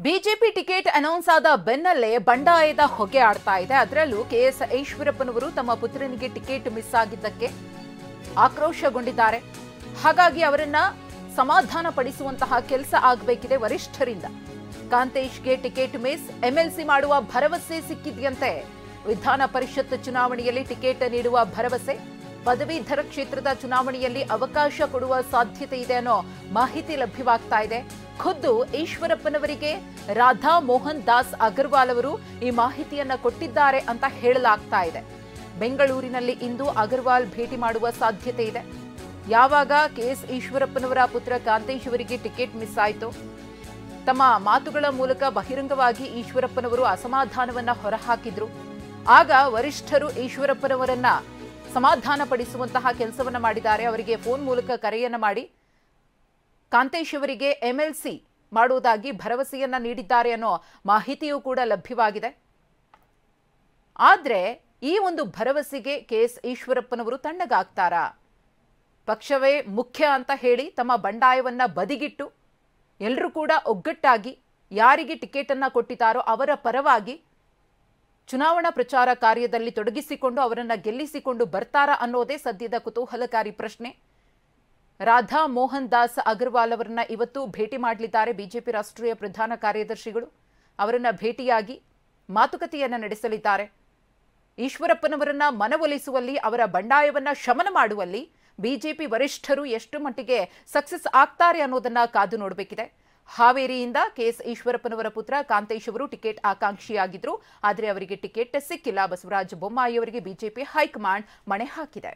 BJP ticket announce ಆದ ಬೆನ್ನಲ್ಲೇ ಬಂಡಾಯದ ಹೊಗೆ ಆಡ್ತಾ ಇದೆ. ಅದರಲ್ಲೂ ಕೆಎಸ್ ಈಶ್ವರಪ್ಪನವರು ತಮ್ಮ ಪುತ್ರನಿಗೆ ಟಿಕೆಟ್ ಮಿಸ್ ಆಗಿದ್ದಕ್ಕೆ ಆಕ್ರೋಶಗೊಂಡಿದ್ದಾರೆ. ಹಾಗಾಗಿ ಅವರನ್ನ ಸಮಾಧಾನ ಪಡಿಸುವಂತಹ ಕೆಲಸ ಆಗಬೇಕಿದೆ ವರಿಷ್ಠರಿಂದ. ಕಾಂತೇಶ್ಗೆ ಟಿಕೆಟ್ ಮಿಸ್, ಎಂಎಲ್ಸಿ ಮಾಡುವ ಭರವಸೆ ಸಿಕ್ಕಿದೆಯಂತೆ. ವಿಧಾನ ಪರಿಷತ್ ಚುನಾವಣೆಯಲ್ಲಿ ಟಿಕೆಟ್ ನೀಡುವ ಭರವಸೆ, ಪದವೀಧರ ಕ್ಷೇತ್ರದ ಚುನಾವಣೆಯಲ್ಲಿ ಅವಕಾಶ ಕೊಡುವ ಸಾಧ್ಯತೆ ಇದೆ ಅನ್ನೋ ಮಾಹಿತಿ ಲಭ್ಯವಾಗ್ತಾ ಇದೆ. ಖುದ್ದು ಈಶ್ವರಪ್ಪನವರಿಗೆ ರಾಧಾ ಮೋಹನ್ ದಾಸ್ ಅಗರ್ವಾಲ್ ಅವರು ಈ ಮಾಹಿತಿಯನ್ನ ಕೊಟ್ಟಿದ್ದಾರೆ ಅಂತ ಹೇಳಲಾಗ್ತಾ ಇದೆ. ಬೆಂಗಳೂರಿನಲ್ಲಿ ಇಂದು ಅಗರ್ವಾಲ್ ಭೇಟಿ ಮಾಡುವ ಸಾಧ್ಯತೆ ಇದೆ. ಯಾವಾಗ ಕೆಎಸ್ ಈಶ್ವರಪ್ಪನವರ ಪುತ್ರ ಕಾಂತೇಶ್ ಅವರಿಗೆ ಟಿಕೆಟ್ ಮಿಸ್ ಆಯಿತು, ತಮ್ಮ ಮಾತುಗಳ ಮೂಲಕ ಬಹಿರಂಗವಾಗಿ ಈಶ್ವರಪ್ಪನವರು ಅಸಮಾಧಾನವನ್ನ ಹೊರಹಾಕಿದ್ರು. ಆಗ ವರಿಷ್ಠರು ಈಶ್ವರಪ್ಪನವರನ್ನ ಸಮಾಧಾನ ಪಡಿಸುವಂತಹ ಕೆಲಸವನ್ನ ಮಾಡಿದ್ದಾರೆ. ಅವರಿಗೆ ಫೋನ್ ಮೂಲಕ ಕರೆಯನ್ನ ಮಾಡಿ ಕಾಂತೇಶ್ ಅವರಿಗೆ ಎಂಎಲ್ಸಿ ಮಾಡುವುದಾಗಿ ಭರವಸೆಯನ್ನ ನೀಡಿದ್ದಾರೆ ಅನ್ನೋ ಮಾಹಿತಿಯೂ ಕೂಡ ಲಭ್ಯವಾಗಿದೆ. ಆದ್ರೆ ಈ ಒಂದು ಭರವಸೆಗೆ ಕೆಎಸ್ ಈಶ್ವರಪ್ಪನವರು ತಣ್ಣಗಾಗ್ತಾರಾ? ಪಕ್ಷವೇ ಮುಖ್ಯ ಅಂತ ಹೇಳಿ ತಮ್ಮ ಬಂಡಾಯವನ್ನ ಬದಿಗಿಟ್ಟು ಎಲ್ಲರೂ ಕೂಡ ಒಗ್ಗಟ್ಟಾಗಿ ಯಾರಿಗೆ ಟಿಕೆಟ್ ಅನ್ನ ಕೊಟ್ಟಿದ್ದಾರೋ ಅವರ ಪರವಾಗಿ ಚುನಾವಣಾ ಪ್ರಚಾರ ಕಾರ್ಯದಲ್ಲಿ ತೊಡಗಿಸಿಕೊಂಡು ಅವರನ್ನ ಗೆಲ್ಲಿಸಿಕೊಂಡು ಬರ್ತಾರಾ ಅನ್ನೋದೇ ಸದ್ಯದ ಕುತೂಹಲಕಾರಿ ಪ್ರಶ್ನೆ. ರಾಧಾ ಮೋಹನ್ ದಾಸ್ ಅಗರ್ವಾಲ್ ಅವರನ್ನ ಇವತ್ತು ಭೇಟಿ ಮಾಡಲಿದ್ದಾರೆ ಬಿಜೆಪಿ ರಾಷ್ಟ್ರೀಯ ಪ್ರಧಾನ ಕಾರ್ಯದರ್ಶಿಗಳು. ಅವರನ್ನ ಭೇಟಿಯಾಗಿ ಮಾತುಕತೆಯನ್ನ ನಡೆಸಲಿದ್ದಾರೆ. ಈಶ್ವರಪ್ಪನವರನ್ನ ಮನವೊಲಿಸುವಲ್ಲಿ, ಅವರ ಬಂಡಾಯವನ್ನ ಶಮನ ಮಾಡುವಲ್ಲಿ ಬಿಜೆಪಿ ವರಿಷ್ಠರು ಎಷ್ಟು ಮಟ್ಟಿಗೆ ಸಕ್ಸಸ್ ಆಗ್ತಾರೆ ಅನ್ನೋದನ್ನ ಕಾದು ನೋಡಬೇಕಿದೆ. ಹಾವೇರಿಯಿಂದ ಕೆಎಸ್ ಈಶ್ವರಪ್ಪನವರ ಪುತ್ರ ಕಾಂತೇಶ್ ಅವರು ಟಿಕೆಟ್ ಆಕಾಂಕ್ಷಿಯಾಗಿದ್ರು. ಆದರೆ ಅವರಿಗೆ ಟಿಕೆಟ್ ಸಿಕ್ಕಿಲ್ಲ. ಬಸವರಾಜ ಬೊಮ್ಮಾಯಿ ಅವರಿಗೆ ಬಿಜೆಪಿ ಹೈಕಮಾಂಡ್ ಮಣೆ ಹಾಕಿದೆ.